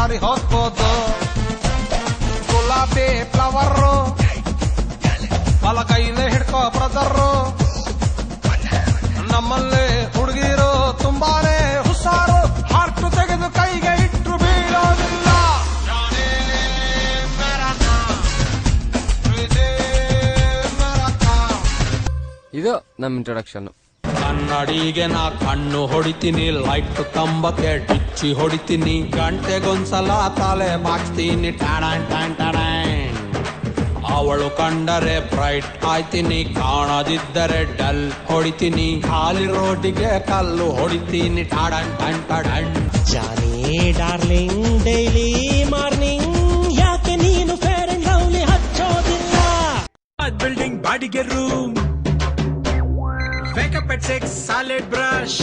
ದಾರಿ ಹೋಗ್ಬೋದು. ಗುಲಾಬಿ ಫ್ಲವರು ಬಲ ಕೈಲೇ ಹಿಡ್ಕೋ ಬ್ರದರು. ನಮ್ಮಲ್ಲಿ ಹುಡುಗಿರು ತುಂಬಾನೇ ಹುಷಾರು, ಹಾರ್ಟು ತೆಗೆದು ಕೈಗೆ ಇಟ್ಟು ಬೀಳೋದಿಲ್ಲ. ಇದು ನಮ್ ಇಂಟ್ರೊಡಕ್ಷನ್. ಕನ್ನಡಿಗೆ ನಾ ಕಣ್ಣು ಹೊಡಿತೀನಿ, ಲೈಟ್ ಕಂಬಕ್ಕೆ ಟಿಚ್ಚಿ ಹೊಡಿತೀನಿ, ಗಂಟೆಗೊಂದ್ಸಲ ತಲೆ ಬಾಚ್ತೀನಿ. ಅವಳು ಕಂಡರೆ ಬ್ರೈಟ್ ಆಯ್ತೀನಿ, ಕಾಣದಿದ್ದರೆ ಡಲ್ ಹೊಡಿತೀನಿ, ಖಾಲಿ ರೋಟಿಗೆ ಕಲ್ಲು ಹೊಡಿತೀನಿ. ಜಾನಿ ಡಾರ್ಲಿಂಗ್ ಡೈಲಿ ಮಾರ್ನಿಂಗ್ ಯಾಕೆ ನೀನು ಫೇರ್ ಅಂಡ್ ಲವ್ಲಿ ಹಚ್ಚೋದಿಲ್ಲ? ಬಿಲ್ಡಿಂಗ್ ಬಾಡಿಗೆ room, wake up at 6, solid brush,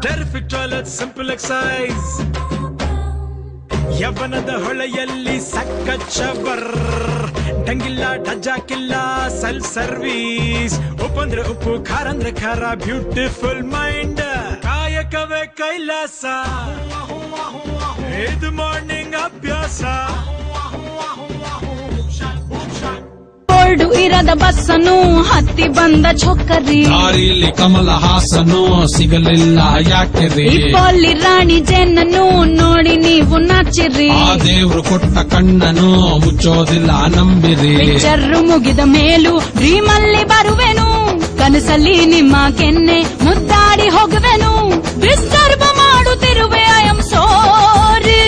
terrific toilet, simple exercise, ಯವನದ ಹೊಳೆಯಲ್ಲಿ ಸಖತ್ ಶವರ್, ಡಂಗಿಲ್ಲ ಡಜ್ಜಾಕಿಲ್ಲ ಸೆಲ್ಫ್ ಸರ್ವೀಸ್, ಉಪ್ಪಂದ್ರೆ ಉಪ್ಪು ಖಾರ ಅಂದ್ರೆ ಖಾರ, ಬ್ಯೂಟಿಫುಲ್ ಮೈಂಡ್, ಕಾಯಕವೇ ಕೈಲಾಸ, ಇದು ಮಾರ್ನಿಂಗ್ ಅಭ್ಯಾಸ. ಇರದ ಬಸ್ಸನು ಹತ್ತಿ ಬಂದ ಛೊಕ್ಕರಿ, ದಾರಿಲಿ ಕಮಲ ಹಾಸನು ಸಿಗಲಿಲ್ಲ ಯಾಕೆ ರೀ? ಇಪ್ಪಲ್ಲಿ ರಾಣಿ ಜೇನನ್ನು ನೋಡಿ ನೀವು ನಾಚಿರಿ, ಆ ದೇವ್ರು ಕೊಟ್ಟ ಕಣ್ಣನು ಮುಚ್ಚೋದಿಲ್ಲ ನಂಬಿರಿ. ಪಿಕ್ಚರ್ ಮುಗಿದ ಮೇಲೂ ಡ್ರೀಮ್ ಅಲ್ಲಿ ಬರುವೆನು, ಕನಸಲ್ಲಿ ನಿಮ್ಮ ಕೆನ್ನೆ ಮುದ್ದಾಡಿ ಹೋಗುವೆನು, ಡಿಸ್ಟರ್ಬ್ ಮಾಡುತ್ತಿರುವೆ ಐ ಆಮ್ ಸಾರಿ.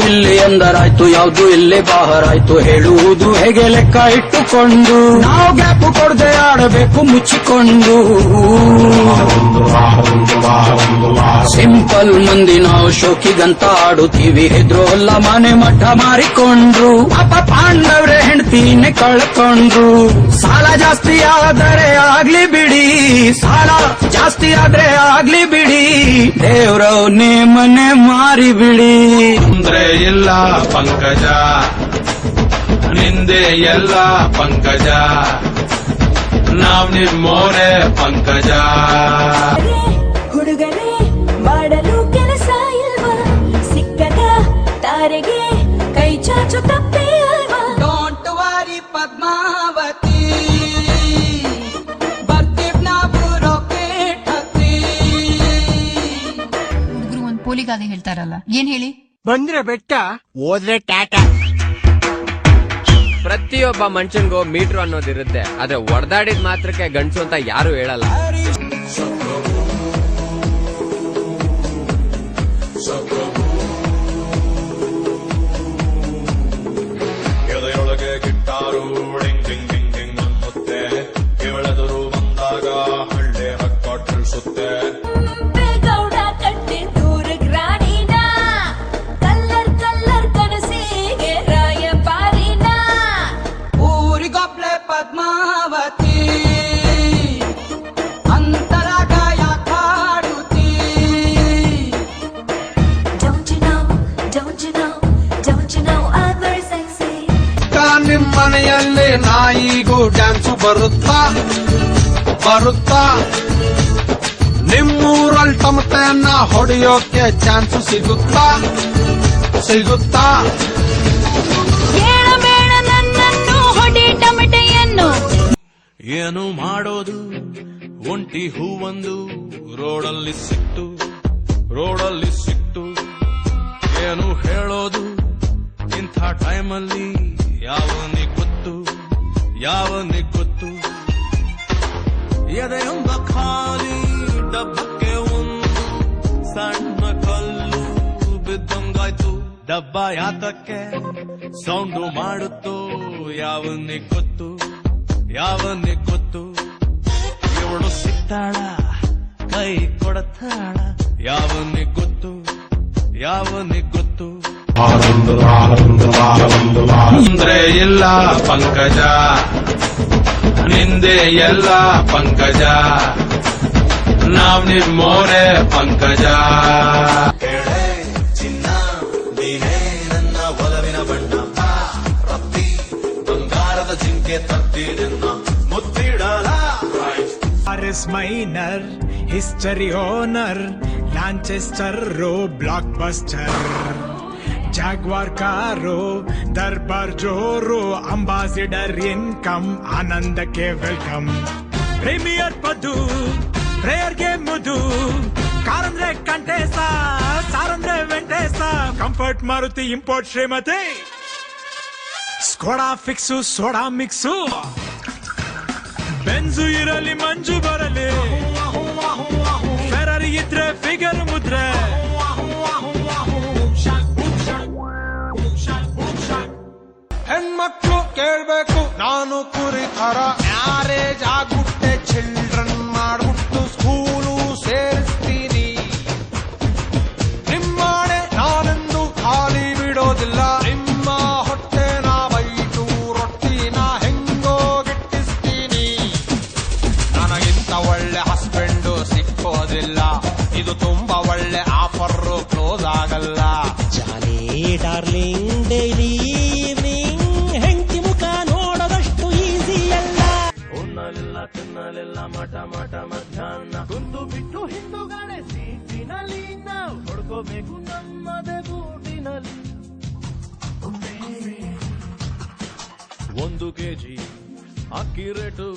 ಇಲ್ಲಿ ಎಂದರಾಯ್ತು ಯಾವ್ದು ಇಲ್ಲಿ ಬಾಹರಾಯ್ತು, ಹೇಳುವುದು ಹೇಗೆ ಲೆಕ್ಕ ಇಟ್ಟುಕೊಂಡು, ನಾವು ಗ್ಯಾಪ್ ಕೊಡದೆ ಆಡಬೇಕು ಮುಚ್ಚಿಕೊಂಡು. ಸಿಂಪಲ್ ಮಂದಿ ನಾವು ಶೋಕಿಗಂತ ಆಡುತ್ತೀವಿ, ಹೆದ್ರೋಲ್ಲ ಮನೆ ಮಠ ಮಾರಿಕೊಂಡ್ರು, ಪಾಪ ಪಾಂಡವ್ರೆ ಹೆಂಡ್ತೀನೆ ಕಳ್ಕೊಂಡ್ರು. ಸಾಲ ಜಾಸ್ತಿ ಆದರೆ ಆಗ್ಲಿ ಬಿಡಿ, ಸಾಲ ಜಾಸ್ತಿ ಆದ್ರೆ ಆಗ್ಲಿ ಬಿಡಿ, ದೇವ್ರವ್ನೇ ಮನೆ ಮಾರಿ ಬಿಡಿ. ಅಂದ್ರೆ ಇಲ್ಲ ಪಂಕಜ ನಿಂದೆ ಎಲ್ಲ ಪಂಕಜ, ನಾವ್ ನಿಮ್ಮೋರೆ ಪಂಕಜ. ಹುಡುಗರೇ ಮಾಡಲು ಕೆಲಸ ಇಲ್ವಾ, ಸಿಕ್ಕದ ತಾರೆಗೆ ಕೈ ಚಾಚು ತಪ್ಪೇ ಅಲ್ವಾ. ಡೋಂಟ್ ವಾರಿ ಪದ್ಮಾವತಿ, ಬರ್ತೀವ್ ನಾವು ರಾಕೆಟ್ ಹತ್ತಿ. ಹುಡುಗರು ಒಂದ್ ಪೋಲಿಗಾದೆ ಹೇಳ್ತಾರಲ್ಲ, ಏನ್ ಹೇಳಿ? ಬಂದ್ರೆ ಬೆಟ್ಟ ಹೋದ್ರೆ ಟಾಟಾ. ಪ್ರತಿಯೊಬ್ಬ ಮನುಷ್ಯನ್ಗೂ ಮೀಟ್ರು ಅನ್ನೋದಿರುತ್ತೆ, ಆದ್ರೆ ಒಡೆದಾಡಿದ ಮಾತ್ರಕ್ಕೆ ಗಂಡಸು ಅಂತ ಯಾರು ಹೇಳಲ್ಲ. ಎದೆಯೊಳಗೆ ಗಿಟ್ಟಾರು ಡಿಂಗ್ ಡಿಂಗ್ ಡಿಂಗ್ ಡಿಂಗ್ ಅನ್ನುತ್ತೆ, ಇವಳೆದುರು ಬಂದಾಗ ಹಳ್ಳಿ ಹಕ್ಕ ತಿಳಿಸುತ್ತೆ. ಗೌಡ ಕಟ್ಟಿ ದೂರ ಗ್ರಾಣಿನ, ಕಲ್ಲರ್ ಕಲ್ಲರ್ ಕನಸಿಗೆ ರಾಯ ಪಾರಿನ, ಊರಿಗೊಬ್ಳೆ Padmavati, ಅಂತರಾಗ ಯಾಕಾಡುತ್ತಿ. don't you know, don't you know, don't you know I'm very sexy. ನಿಮ್ಮನೆಯಲ್ಲಿ ನಾಯಿಗೂ ಡ್ಯಾನ್ಸು ಬರುತ್ತಾ ಬರುತ್ತಾ, ನಿಮ್ಮೂರಲ್ಲಿ ಟಮಟೆಯನ್ನ ಹೊಡೆಯೋಕೆ ಚಾನ್ಸು ಸಿಗುತ್ತಾ ಸಿಗುತ್ತಾ? ಬೇಡ ನನ್ನನ್ನು ಹೊಡಿ ಟಮಟೆಯನ್ನು. ಏನು ಮಾಡೋದು ಒಂಟಿ ಹೂವೊಂದು ರೋಡಲ್ಲಿ ಸಿಕ್ತು ರೋಡಲ್ಲಿ ಸಿಕ್ತು, ಏನು ಹೇಳೋದು ಇಂಥ ಟೈಮಲ್ಲಿ, ಯಾವನಿಗೆ ಗೊತ್ತು ಯಾವನಿಗೆ ಗೊತ್ತು. ಎದೆಯೊಂದ ಖಾಲಿ ಡಬ್ಬಕ್ಕೆ ಒಂದು ಸಣ್ಣ ಕಲ್ಲು ಬಿದ್ದಂಗಾಯ್ತು, ಡಬ್ಬ ಯಾತಕ್ಕೆ ಸೌಂಡು ಮಾಡುತ್ತೋ ಯಾವನಿಗೆ ಗೊತ್ತು ಯಾವನಿಗೆ ಗೊತ್ತು. ಇವಳು ಸಿಗ್ತಾಳ ಕೈ ಕೊಡತಾಳ, ಯಾವನಿಗೆ ಗೊತ್ತು ಯಾವನಿಗೆ ಗೊತ್ತು. ಅಂದ್ರೆ ಇಲ್ಲ ಪಂಕಜ ನಿಂದೆ ಎಲ್ಲ ಪಂಕಜ, ನಾವ್ ನಿಮ್ಮೋರೆ ಪಂಕಜ. ಚಿನ್ನ ನೀನೇ ನನ್ನ ಒಲವಿನ ಬಣ್ಣ, ರತ್ತಿ ಬಂಗಾರದ ಜಿಂಕೆ ತತ್ತಿ ನಿನ್ನ ಮುತ್ತಿಡಲ. Paris minor, history honor, Manchester blockbuster, Jaguar car, ದರ್ಬಾರ್ ಜೋರು, ಅಂಬಾಸಿಡರ್ ಇನ್ಕಮ್, ಆನಂದಕ್ಕೆ ವೆಲ್ಕಮ್. ಪ್ರೀಮಿಯರ್ ಪದ್ದು, ಪ್ರೇಯರ್ಗೆ ಮುದು, ಕಾರಂದ್ರೆ ಕಂಟೇಸ, ಸಾರಂದ್ರೆ ವೆಂಟೇಸ, ಕಂಫರ್ಟ್ ಮಾರುತಿ ಇಂಪೋರ್ಟ್ ಶ್ರೀಮತಿ, Skoda fix soda mix, Benz ಇರಲಿ ಮಂಜು ಬರಲಿ, ಫೆರಾರಿ ಇದ್ರೆ ಫಿಗರ್ ಮುದ್ರೆ, ಹೆಣ್ಮಕ್ಳು ಕೇಳ್ಬೇಕು ನಾನು ಕುರಿ ಥರ ಮ್ಯಾರೇಜ್ ಆಗ್ಬಿಟ್ಟೆ ಚಿಲ್ಡ್ರನ್ ಮಾಡ್ಬಿಟ್ಟು ಸ್ಕೂಲು ಸೇರಿಸ್ತೀನಿ. ನಿಮ್ಮಾಣೆ ನಾನೆಂದು ಖಾಲಿ ಬಿಡೋದಿಲ್ಲ, ನಿಮ್ಮ ಹೊಟ್ಟೆನ ಬೈಟು ರೊಟ್ಟಿನ ಹೆಂಗೋ ಗಿಟ್ಟಿಸ್ತೀನಿ. ನನಗಿಂತ ಒಳ್ಳೆ ಹಸ್ಬೆಂಡು ಸಿಕ್ಕೋದಿಲ್ಲ, ಇದು ತುಂಬಾ ಒಳ್ಳೆ ಆಫರ್, ಕ್ಲೋಸ್ ಆಗಲ್ಲ. ಜಾಲಿ ಡಾರ್ಲಿಂಗ್ ಡೈಲಿ ಈವ್ನಿಂಗ್, ಹೆಂಡತಿ ಮುಖ ನೋಡೋದಷ್ಟು ಈಸಿ ಅಲ್ಲ. ಉಣ್ಣಲಿಲ್ಲ ತಿನ್ನಲಿಲ್ಲ ಮಠ ಮಠ ಮಧ್ಯಾಹ್ನ, ಕುಂದು ಬಿಟ್ಟು ಹಿಂದುಗಡೆ ಸೀಟಿನಲ್ಲಿ ನಾವು ಹೊಡ್ಕೋಬೇಕು ನಮ್ಮದೇ ಗೂಟಿನಲ್ಲಿ. 1 kg ಅಕ್ಕಿ ರೇಟು,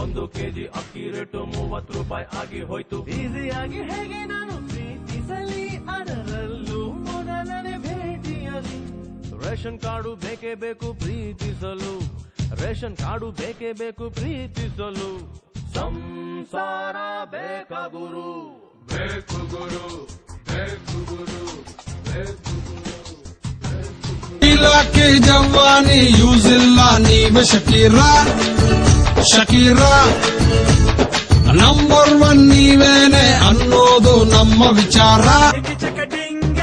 1 kg ಅಕ್ಕಿ ರೇಟು 30 ರೂಪಾಯಿ ಆಗಿ ಹೋಯ್ತು. ಈಸಿಯಾಗಿ ಹೇಗೆ ನಾನು ಪ್ರೀತಿಸಲಿ, ಅದರಲ್ಲೂ ಮೊದಲನೇ ಭೇಟಿಯಲ್ಲಿ. ರೇಷನ್ ಕಾರ್ಡು ಬೇಕೇ ಬೇಕು ಪ್ರೀತಿಸಲು, ರೇಷನ್ ಕಾರ್ಡು ಬೇಕೇ ಬೇಕು ಪ್ರೀತಿಸಲು. ಸಂಸಾರ ಬೇಕಾ ಗುರು, ಬೇಕು ಗುರು, ಬೇಕು ಗುರು, ಬೇಕು ಗುರು. ಇಲಾಖೆ ಜವಾನಿ ಯೂಸ್ ಇಲ್ಲ, ನೀವೇ ಶಕೀರ ನಂಬರ್ 1 ನೀವೇನೆ ಅನ್ನೋದು ನಮ್ಮ ವಿಚಾರ. Dinghy ಚಕ ಡಿಂಗ,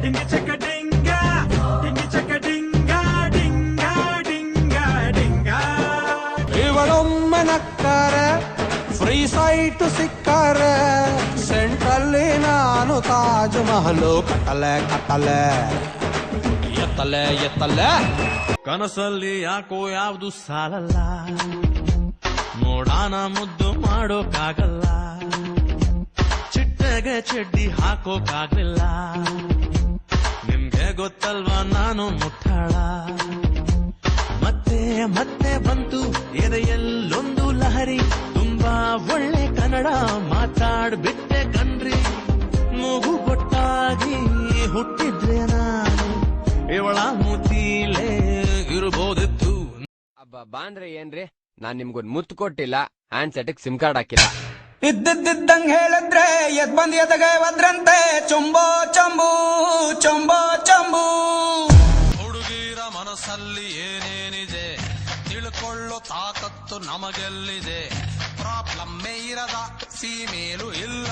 dinghy ಚಕ ಡಿಂಗ, dinghy ಚಕ ಡಿಂಗ, ಡಿಂಗ ಡಿಂಗ ಡಿಂಗ. ಇವಳೊಮ್ಮೆ ನಕ್ಕರೆ free site ಸಿಕ್ಕರೆ, ಸೆಂಟ್ರಲ್ಲಿ ನಾನು ತಾಜ್ ಮಹಲು ಕಟ್ಟಲೆ ಎತ್ತಲೆ. ಕನಸಲ್ಲಿ ಯಾಕೋ ಯಾವ್ದು ಸಾಲಲ್ಲ, ನೋಡಾನ ಮುದ್ದು ಮಾಡೋಕಾಗಲ್ಲ, ಚಿಟ್ಟೆಗೆ ಚಡ್ಡಿ ಹಾಕೋಕಾಗ್ಲಿಲ್ಲ. ನಿಮ್ಗೆ ಗೊತ್ತಲ್ವಾ ನಾನು ಮುಟ್ಟಾಳ, ಮತ್ತೆ ಮತ್ತೆ ಬಂತು ಎದೆಯಲ್ಲೊಂದು ಲಹರಿ, ತುಂಬಾ ಒಳ್ಳೆ ಕನ್ನಡ ಮಾತಾಡ್ಬಿಟ್ಟೆ ಕಣ್ರಿ. ಮೂಗು ಕೊಟ್ಟಾಗಿ ಹುಟ್ಟಿದ್ರೆ ನಾನು ಇವಳ ಮುತ್ತಿಲೇ ಇರಬಹುದಿತ್ತು. ಅಬ್ಬಾ ಅಂದ್ರೆ ಏನ್ರಿ, ನಾನ್ ನಿಮ್ಗೊಂದ್ ಮುತ್ತು ಕೊಟ್ಟಿಲ್ಲ, ಹ್ಯಾಂಡ್ ಸೆಟ್ಗೆ ಸಿಮ್ ಕಾರ್ಡ್ ಹಾಕಿಲ್ಲ. ಇದ್ದಿದ್ದಂಗ್ ಹೇಳಿದ್ರೆ ಎದ್ ಬಂದ್ ಎದಗೆ ಒದ್ರಂತೆ, ಚೊಂಬೋ ಚಂಬು ಚೊಂಬೋ ಚಂಬು. ಹುಡುಗಿರ ಮನಸ್ಸಲ್ಲಿ ಏನೇನಿದೆ ತಿಳ್ಕೊಳ್ಳೋ ತಾಕತ್ತು ನಮಗೆಲ್ಲಿದೆ. ಪ್ರಾಬ್ಲಮ್ಮೇ ಇರದ ಫೀಮೇಲು ಇಲ್ಲ,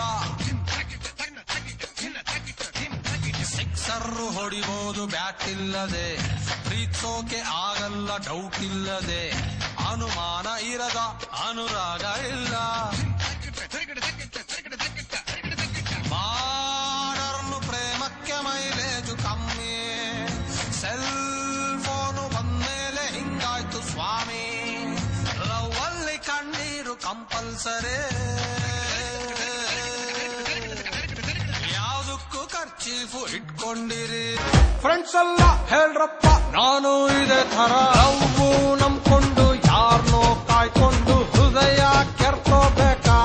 ಸಿಕ್ಸರ್ರು ಹೊಡಿಬಹುದು ಬ್ಯಾಟ್ ಇಲ್ಲದೆ, ಪ್ರೀತ್ಸೋಕೆ ಆಗಲ್ಲ ಡೌಟ್ ಇಲ್ಲದೆ, ಅನುಮಾನ ಇರದ ಅನುರಾಗ ಇಲ್ಲ. ಮಾಡರ್ನು ಪ್ರೇಮಕ್ಕೆ ಮೈಲೇಜು ಕಮ್ಮಿ, ಸೆಲ್ ಫೋನು ಬಂದ್ಮೇಲೆ ಹಿಂಗಾಯ್ತು ಸ್ವಾಮಿ. ಲವ್ ಅಲ್ಲಿ ಕಣ್ಣೀರು ಕಂಪಲ್ಸರಿ, ಯಾವುದಕ್ಕೂ ಖರ್ಚೀಫು ಇಟ್ಕೊಂಡಿರಿ. ಫ್ರೆಂಡ್ಸ್ ಎಲ್ಲ ಹೇಳ್ರಪ್ಪ ನಾನು ಇದೇ ತರ, ಲವ್ವು ನಂಬ್ಕೊಂಡು ಯಾರನ್ನೋ ಕಾಯ್ಕೊಂಡು ಹೃದಯ ಕೆರ್ಕೋಬೇಕಾ.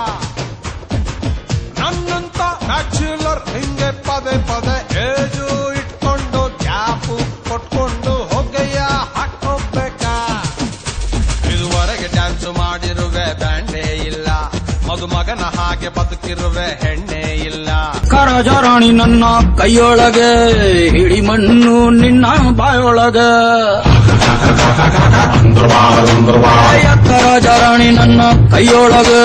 ನನ್ನಂತ ಬ್ಯಾಚುಲರ್ ಹಿಂಗೆ ಪದೇ ಪದೇ ಏಜು ಇಟ್ಕೊಂಡು ಗ್ಯಾಪು ಕೊಟ್ಕೊಂಡು ಹೊಗೆಯ ಹಾಕೋಬೇಕಾ. ಇದುವರೆಗೆ ಡ್ಯಾನ್ಸ್ ಮಾಡಿರುವೆ ಬ್ಯಾಂಡೇ ಇಲ್ಲ, ಮದುಮಗನ ಹಾಗೆ ಬದುಕಿರುವೆ ಹೆಣ್ಣೆ ಇಲ್ಲ. ಕರಜರಾಣಿ ನನ್ನ ಕೈಯೊಳಗೆ, ಹಿಡಿ ಮಣ್ಣು ನಿನ್ನ ಬಾಯೊಳಗೆ. ಕರಜರಾಣಿ ನನ್ನ ಕೈಯೊಳಗೆ,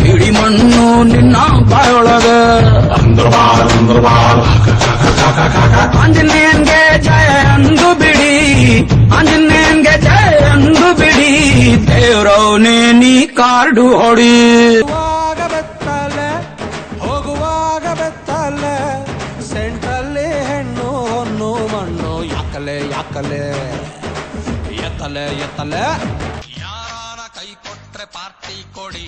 ಹಿಡಿ ಮಣ್ಣು ನಿನ್ನ ಬಾಯೊಳಗೆ. ಆಂಜನೇಯನ್ಗೆ ಜಯ ಅಂದು ಬಿಡಿ, ಆಂಜನೇಯನ್ಗೆ ಜಯ ಅಂದು ಬಿಡಿ, ದೇವ್ರವನೇ ನೀ ಕಾರ್ಡು ಹೊಡಿ. ಹೋಗುವಾಗ ಬೆತ್ತಲೆ, ಸೆಂಟ್ರಲ್ಲಿ ಹೆಣ್ಣು ಹೊನ್ನು ಮಣ್ಣು, ಯಾಕಲೆ ಎತ್ತಲೆ. ಯಾರಾನ ಕೈ ಕೊಟ್ರೆ ಪಾರ್ಟಿ ಕೊಡಿ,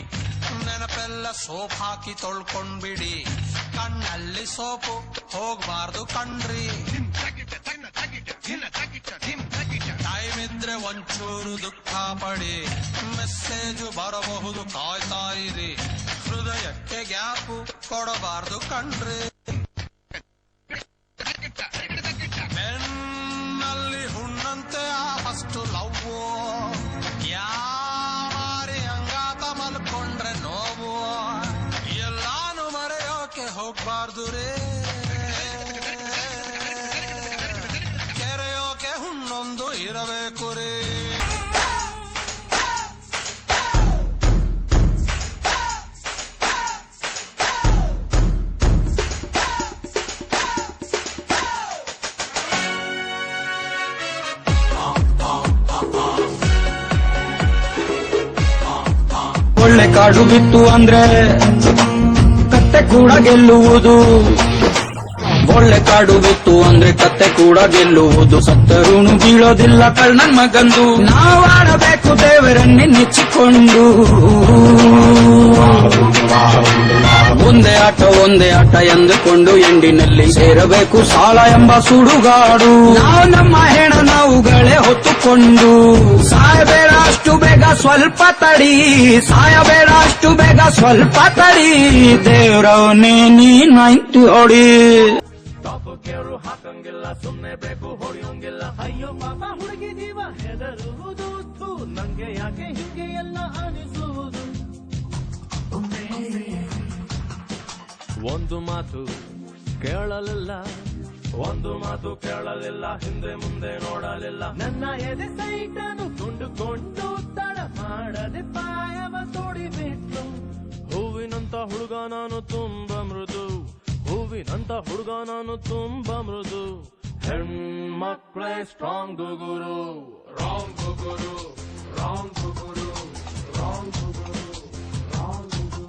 ನೆನಪೆಲ್ಲ ಮೈಯೆಲ್ಲ ಸೋಪ್ ಹಾಕಿ ತೊಳ್ಕೊಂಡ್ಬಿಡಿ, ಕಣ್ಣಲ್ಲಿ ಸೋಪು ಹೋಗ್ಬಾರ್ದು ಕಣ್ರಿ. ಟೈಮ್ ಇದ್ರೆ ಒಂಚೂರು ದುಃಖ ಪಡಿ, ಮೆಸೇಜು ಬರಬಹುದು ಕಾಯ್ತಾ ಇರಿ, ಹೃದಯಕ್ಕೆ ಗ್ಯಾಪು ಕೊಡಬಾರ್ದು ಕಣ್ರಿ. ಬೆನ್ನಲ್ಲಿ ಹುಣ್ಣಂತೆ ಅಷ್ಟು ಲವ್ವು, ಯಾರಿ ಅಂಗಾತ ಮಲ್ಕೊಂಡ್ರೆ ನೋವು, ಎಲ್ಲಾನು ಮರೆಯೋಕೆ ಹೋಗ್ಬಾರ್ದು ರೇ, ಕೆರೆಯೋಕೆ ಹುಣ್ಣೊಂದು ಇರಬೇಕು ರೇ. ಒಳ್ಳೆ ಕಾಡು ಬಿತ್ತು ಅಂದ್ರೆ ಕತ್ತೆ ಕೂಡ ಗೆಲ್ಲುವುದು, ಒಳ್ಳೆ ಕಾಡು ಬಿತ್ತು ಅಂದ್ರೆ ಕತ್ತೆ ಕೂಡ ಗೆಲ್ಲುವುದು, ಸತ್ತರೂನು ಬೀಳೋದಿಲ್ಲ ಕಳ್ಳನ್ ಮಗಂದು. ನಾವಾಡಬೇಕು ದೇವರನ್ನೇ ನೆಚ್ಚಿಕೊಂಡು, ಒಂದೇ ಆಟ ಎಂದುಕೊಂಡು ಎಂಡಿನಲ್ಲಿ ಸೇರಬೇಕು ಸಾಲ ಎಂಬ ಸುಡುಗಾಡು. ನಾವು ನಮ್ಮ ಹೆಣ ನಾವುಗಳೇ ಹೊತ್ತುಕೊಂಡು, ಸಾಯಬೇಡ ಅಷ್ಟು ಬೇಗ ಸ್ವಲ್ಪ ತಡಿ, ಸಾಯಬೇಡ ಅಷ್ಟು ಬೇಗ ಸ್ವಲ್ಪ ತಡಿ, ದೇವ್ರವನೇ ನೀ 90 ಹೊಡಿ. ಅಯ್ಯೋ ಪಾಪ ಹುಡುಗಿ ಜೀವ ಹೆದರುವುದು, ನಂಗೆ ಯಾಕೆ ಹೀಗೆ ಎಲ್ಲ ಅನಿಸುವುದು. ಒಂದು ಮಾತು ಕೇಳಲಿಲ್ಲ, ಒಂದು ಮಾತು ಕೇಳಲಿಲ್ಲ, ಹಿಂದೆ ಮುಂದೆ ನೋಡಲಿಲ್ಲ, ನನ್ನ ಎದೆ ಸೈಟನು ಕೊಂಡುಕೊಂಡು ತಡ ಮಾಡದೆ ಪಾಯವ ತೋಡಿಬಿಟ್ಲು. ಹೂವಿನಂತ ಹುಡುಗ ನಾನು ತುಂಬ ಮೃದು, ಹೂವಿನಂತ ಹುಡುಗ ನಾನು ತುಂಬ ಮೃದು, ಹೆಣ್ಮಕ್ಳೇ ಸ್ಟ್ರಾಂಗ್ ಗುರು, ರಾಂಗ್ ಗುರು, ರಾಂಗ್ ಗುರು, ರಾಂಗ್ ಗುರು, ರಾಂಗ್ ಗುರು.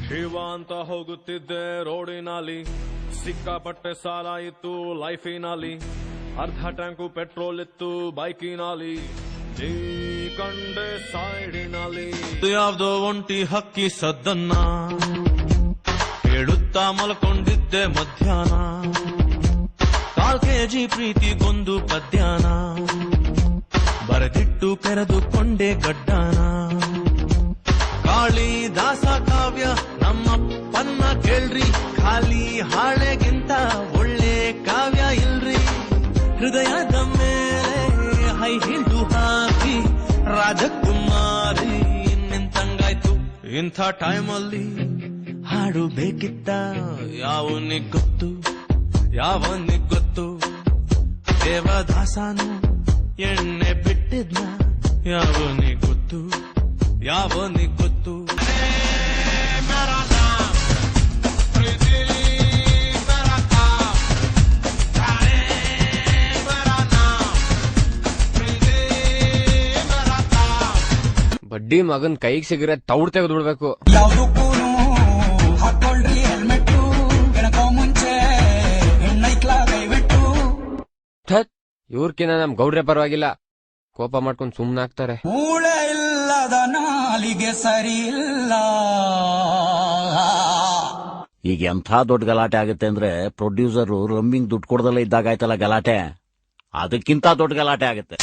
ಶಿವ ಅಂತ ಹೋಗುತ್ತಿದ್ದೆ ರೋಡಿನಲ್ಲಿ, ಸಿಕ್ಕಾಪಟ್ಟೆ ಸಾಲ ಇತ್ತು ಲೈಫಿನಲ್ಲಿ, ಅರ್ಧ ಟ್ಯಾಂಕು ಪೆಟ್ರೋಲ್ ಇತ್ತು ಬೈಕಿನಲ್ಲಿ, ನೀ ಕಂಡೆ ಸೈಡಿನಲ್ಲಿ. ಯಾವ್ದೋ ಒಂಟಿ ಹಕ್ಕಿ ಸದ್ದನ್ನ ಹೇಳುತ್ತಾ ಮಲ್ಕೊಂಡಿದ್ದೆ ಮಧ್ಯಾಹ್ನ, 4 kg ಪ್ರೀತಿಗೊಂದು ಪದ್ಯಾನ ಬರೆದಿಟ್ಟು ಕೆರೆದುಕೊಂಡೆ ಗಡ್ಡಾನ. ಕಾಳಿದಾಸ ಕಾವ್ಯ ನಮ್ಮಪ್ಪನ್ನ ಕೇಳ್ರಿ, ಖಾಲಿ ಹಾಳೆಗಿಂತ ಒಳ್ಳೆ ಕಾವ್ಯ ಇಲ್ರಿ. ಹೃದಯದ ಮೇಲೆ ಹೈ ಹಿಲ್ಡು ಹಾಕಿ ರಾಜಕುಮಾರಿ ನಿಂತಂಗಾಯ್ತು. ಇಂಥ ಟೈಮಲ್ಲಿ ಹಾಡು ಬೇಕಿತ್ತ ಯಾವನಿಗ್ ಗೊತ್ತು, ಯಾವನಿಗ್ ಗೊತ್ತು. ದೇವದಾಸನು ಎಣ್ಣೆ ಬಿಟ್ಟಿದ್ನ ಯಾವನಿಗ್ ಗೊತ್ತು, ಯಾವನಿಗ್ ಗೊತ್ತು. ಬಡ್ಡಿ ಮಗನ್ ಕೈಗೆ ಸಿಗರೆ ತೌಡ್ ತೆಗೆದು ಬಿಡ್ಬೇಕು. ಯಾವುದಕ್ಕೂ ಹಾಕೊಳ್ರಿ ಹೆಲ್ಮೆಟ್, ಕೆಣಕೋ ಮುಂಚೆ ಹೆಣ್ಣೈಕ್ಲ ಕೈಬಿಟ್ಟು. ಇವ್ರಕಿನ್ನ ನಮ್ ಗೌಡ್ರೆ ಪರವಾಗಿಲ್ಲ, ಕೋಪ ಮಾಡ್ಕೊಂಡ್ ಸುಮ್ನಾಗ್ತಾರೆ. ಮೂಳೆ ಇಲ್ಲದ ನಾಲಿಗೆ ಸರಿ ಇಲ್ಲ. ಈಗ ಎಂಥ ದೊಡ್ಡ ಗಲಾಟೆ ಆಗುತ್ತೆ ಅಂದ್ರೆ ಪ್ರೊಡ್ಯೂಸರ್ ರಮ್ಮಿಂಗ್ ದುಡ್ಡು ಕೊಡದಲ್ಲ ಇದ್ದಾಗ ಆಯ್ತಲ್ಲ ಗಲಾಟೆ, ಅದಕ್ಕಿಂತ ದೊಡ್ಡ ಗಲಾಟೆ ಆಗುತ್ತೆ.